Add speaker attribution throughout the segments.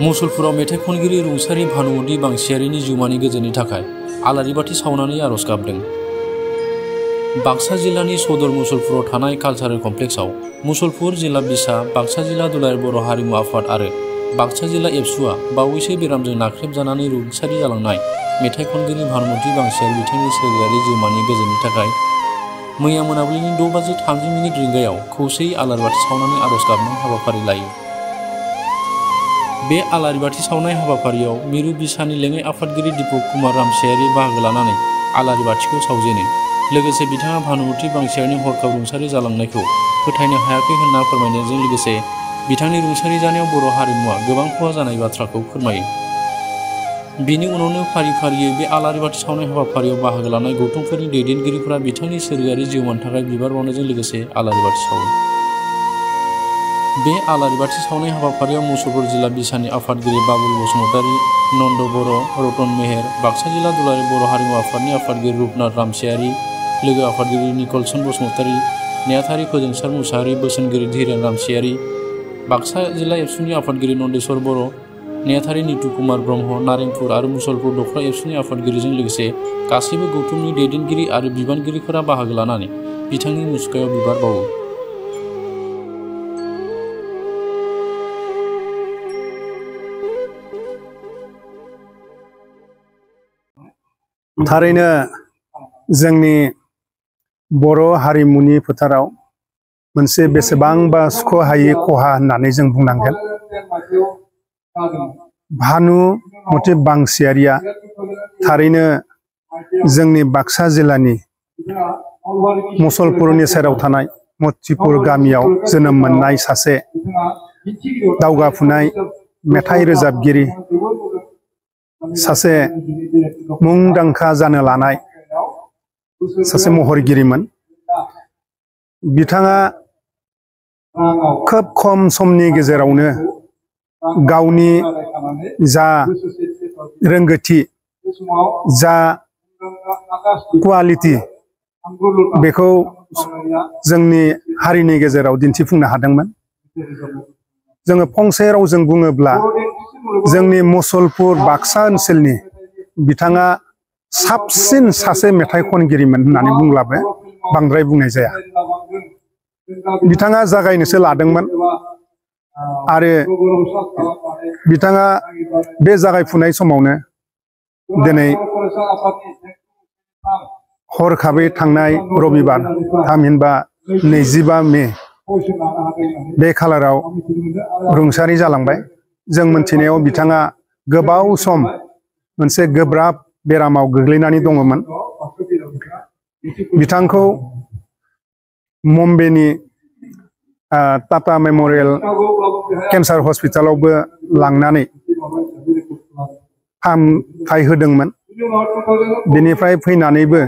Speaker 1: मुसलपुराव मेथाइ खनगिरि रुंसारि भानुमति बांसियारिनि जिउमानि गोजोननि थाखाय आलारि बाथि सावनानै आरज गाबदों। बाक्सा जिल्लानि सदर मुसलपुराव थानाय कालचारेल कमप्लेक्सआव मुसलपुर जिल्ला बिसा, बाक्सा जिल्ला दुलाराय बर' हारिमु आफाद आरो बाक्सा जिल्ला एबसुआ बावैसो बेरामजों नाख्रेबजानानै रुंसारि जालांनाय मेथाइ खनगिरि भानुमति बांसियारि बिथांनि सोरगोआरि जिउमानि गोजोननि थाखाय मैया मोनाबिलिनि 6:30 रिंगायाव खौसेयै आलारि बाथि सावनानै आरज गाबनाय हाबाफारि लायो। बे आलारि बाथि सावनाय हाबाफारियाव मिरु बिसानि लेङाइ आफादगिरि दीपक कुमार रामसियारि बाहागो लानानै आलारि बाथिखौ सावजेनो। लोगोसे बिथाङा भानुमति बांसियारिनि हरखाब रुंसारि जालांनायखौ फोथायनो हायाखै होनना फोरमायनायजों लोगोसे बिथांनि रुंसारि जानायाव बर' हारिमुआ गोबां खहा जानाय बाथ्राखौ फोरमायो। बिनि उनावनो फारि फारियै बे आलारि बाथि सावनाय हाबाफारियाव बाहागो लानाय गौथुमफोरनि दैदेनगिरिफोरा बिथांनि सोरगोआरि जिउमानि थाखाय बिबार बावनायजों लोगोसे आलारि बाथि सावो। बे आलारि बाथि सावनाय हाबाफारियाव मुसलपुर जिल्ला बिसानि आफादगिरि बाबुल बसुमतारी, नन्द बर', रतन मेहेर, बाक्सा जिल्ला दुलाराय बर' हारिमु आफादनि आफादगिरि रुपनाथ रामसियारि, लोगो आफादगिरि निकलसन बसुमतारी, नेहाथारि फोजोंसार मुसाहारि, बोसोनगिरि धीरेन रामसियारि, बाक्सा जिल्ला एबसुनि आफादगिरि नन्देस्वर बर', नेहाथारि नितु कुमार ब्रह्म, नारेंपुर आरो मुसलपुर दख्ला एबसुनि आफादगिरिजों लोगोसे गासैबो गौथुमनि दैदेनगिरि आरो बिबानगिरिफोरा बाहागो लानानै बिथांनि मुसुखायाव बिबार बावो।
Speaker 2: थारैनो जोंनि बर' हारिमुनि फोथाराव मोनसे बेसेबांबा सुख'हायै खहा होननानै जों बुंनांगोन। भानुमति बांसियारिया थारैनो जोंनि बाक्सा जिल्लानि मुसलपुरनि सेराव थानाय मतिपुर गामियाव जोनोम मोननाय सासे दावगाफुनाय मेथाइ रोजाबगिरि, सासे मुंदांखा जानो लानाय सासे महरगिरिमोन। बिथाङा खोब खम समनि गेजेरावनो गावनि जा रोंगौथि, जा क्वालिटि बेखौ जोंनि हारिनि गेजेराव दिन्थिफुंनो हादोंमोन। जोङो फंसे रावजों बुङोब्ला जोंनि मुसलपुर बाक्सा ओनसोलनि बिथाङा साबसिन सासे मेथाइ खनगिरिमोन होननानै बुंब्लाबो बांद्राय बुंनाय जाया। बिथाङा जागायनोसो लादोंमोन आरो बिथाङा बे जागायफुनाय समावनो दिनै हरखाबै थांनाय रबिबार थामहिनबा 25 मे बे खालाराव रुंसारि जालांबाय। जों मोनथिनायाव बिथाङा गोबाव सम मोनसे गोब्राब बेरामाव गोग्लैनानै दङमोन। बिथांखौ मुम्बाइनि टाटा मेम'रियेल केन्सार हस्पिटालावबो लांनानै फाहामथाय होदोंमोन। बेनिफ्राय फैनानैबो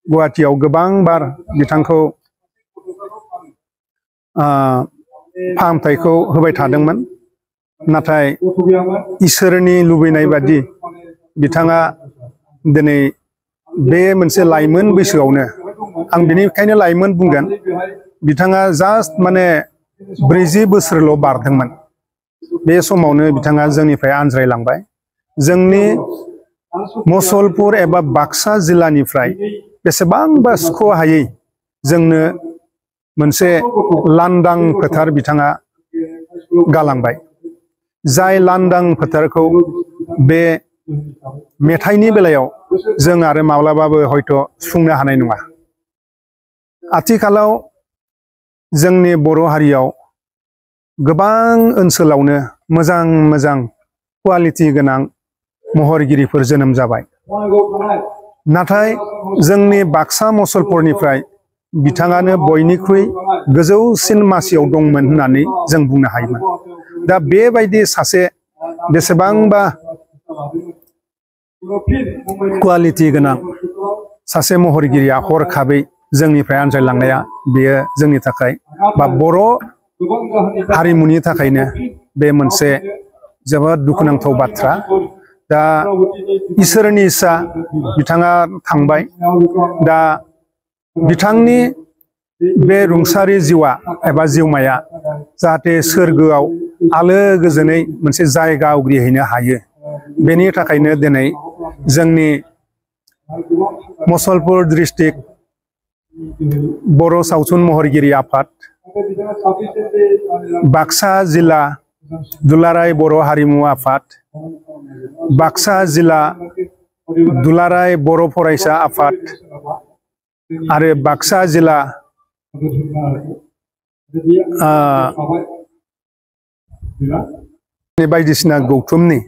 Speaker 2: गुवाहाटीयाव गोबां बार बिथांखौ फाहामथायखौ होबाय थादोंमोन। नाथाय इसोरनि लुबैनाय बादि बिथाङा दिनै बे मोनसे लाइमोन बैसोआवनो, आं बेनिखायनो लाइमोन बुंगोन, बिथाङा जास्ट माने 40 बोसोरल' बारदोंमोन। बे समावनो बिथाङा जोंनिफ्राय आनज्रायलांबाय। जोंनि मुसलपुर एबा बाक्सा जिल्लानिफ्राय बेसेबांबा सुख'हायै जोंनो मोनसे लांदां फोथार बिथाङा गालांबाय। जाय लांदां फोथारखौ बे मेथाइनि बेलायाव जों आरो माब्लाबाबो हयथ' सुफुंनो हानाय नङा। आथिखालाव जोंनि बर' हारियाव गोबां ओनसोलावनो मोजां मोजां क्वालिटि गोनां महरगिरिफोर जोनोम जाबाय। नाथाय जोंनि बाक्सा मुसलपुरनिफ्राय बिथाङानो बयनिख्रुइ गोजौसिन मासियाव दंमोन होननानै जों बुंनो हायोमोन। दा बेबायदि सासे बेसेबांबा क्वालिटि गोनां सासे महरगिरिया हरखाबै जोंनिफ्राय आनज्रायलांनाया बेयो जोंनि थाखाय बा बर' हारिमुनि थाखायनो बे मोनसे जोबोद दुखुनांथाव बाथ्रा। दा इसोरनि इस्सा बिथाङा थांबाय। दा बिथांनि बे रुंसारि जिउआ एबा जिउमाया जाहाथे सोरगोआव आलो गोजोनै मोनसे जायगा आवग्रिहैनो हायो बेनि थाखायनो दिनै जोंनि मुसलपुर डिस्ट्रिक्ट बर' सावथुन महरगिरि आफाद बाक्सा जिल्ला दुलाराय बर' हारिमु आफाद बाक्सा जिल्ला दुलाराय बर' फरायसा आफाद आरो बाक्सा जिल्ला बायदिसिना गौथुमनि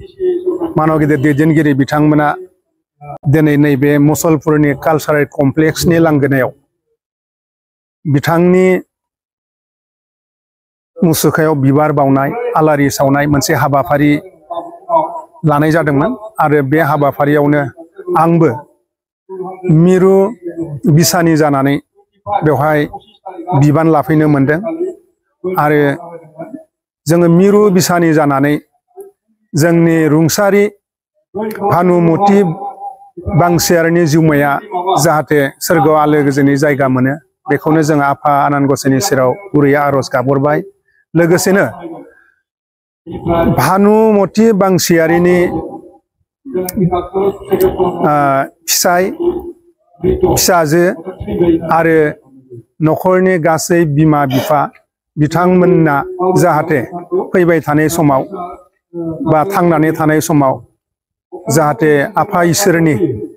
Speaker 2: मानव गेदेर दैदेनगिरि बिथांमोना दिनै नैबे मुसलपुरनि कालचारेल कमप्लेक्सनि लांगोनायाव बिथांनि मुसुखायाव बिबार बावनाय आलारि सावनाय मोनसे हाबाफारि लानाय जादोंमोन आरो बे हाबाफारियावनो आंबो मिरु बिसानि जानानै बेवहाय बिबान लाफैनो मोनदों आरो जोङो मिरु बिसानि जानानै जोंनि रुंसारि भानुमति बांसियारिनि जिउमाया जाहाथे सोरगोआव आलो गोजोनै जायगा मोनो बेखौनो जों आफा आनान गसाइनि सेराव गुरैयै आरज गाबहरबाय। लोगोसेनो भानुमति बांसियारिनि फिसाय फिसाजो आरो नखरनि गासै बिमा बिफा बिथांमोनना जाहाथे फैबाय थानाय समाव बा थांनानै थानाय समाव जाहाथे आफा इसोरनि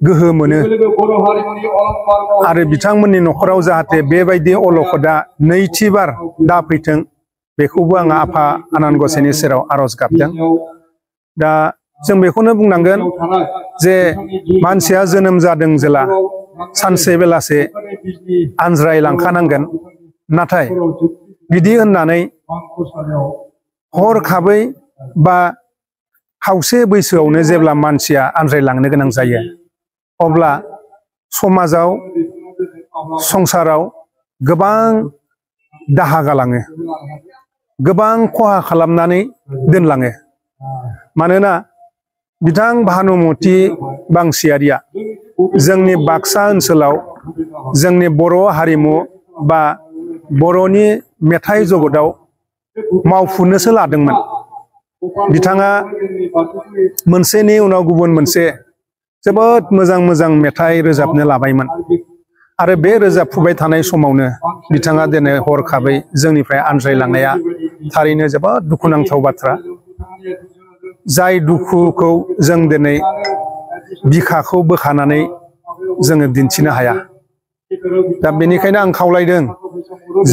Speaker 2: गोहो मोनो आरो बिथांमोननि नखराव जाहाथे बेबायदि अलखदा नैथिबार दाफैथों बेखौबो आं आफा आनान गसाइनि सेराव आरज गाबदों। दा जों बेखौनो बुंनांगोन जे मानसिया जोनोम जादों जेला सानसे बेलासे आनज्रायलांखानांगोन नाथाय बिदि होननानै हरखाबै बा खावसे बैसोआवनो जेब्ला मानसिया आनज्रायलांनो गोनां जायो अब्ला समाजाव संसाराव गोबां दाहा गालाङो गोबां खहा खालामनानै दोनलाङो। मानोना बिथां भानुमति बांसियारिया जोंनि बाक्सा ओनसोलाव जोंनि बर' हारिमु बा बर'नि मेथाइ जगताव मावफुनोसो लादोंमोन। बिथाङा मोनसेनि उनाव गुबुन मोनसे जोबोद मोजां मोजां मेथाइ रोजाबनो लाबायमोन आरो बे रोजाबफुबाय थानाय समावनो बिथाङा दिनै हरखाबै जोंनिफ्राय आनज्रायलांनाया थारैनो जोबोद दुखुनांथाव बाथ्रा। जाय दुखुखौ जों दिनै बिखाखौ बोखानानै जोङो दिन्थिनो हाया। दा बेनिखायनो आं खावलायदों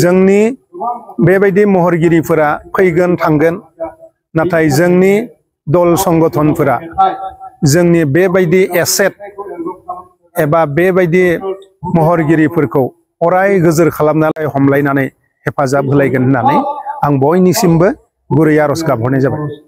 Speaker 2: जोंनि बेबायदि महरगिरिफोरा फैगोन थांगोन नाथाय जोंनि दल संगठनफोरा जोंनि बेबायदि एसेट एबा बेबायदि महरगिरिफोरखौ अराय गोजोर खालामनानै हमलायनानै हेफाजाब होलायगोन होननानै आं बयनिसिमबो गुरै आरज गाबहरनाय जाबाय।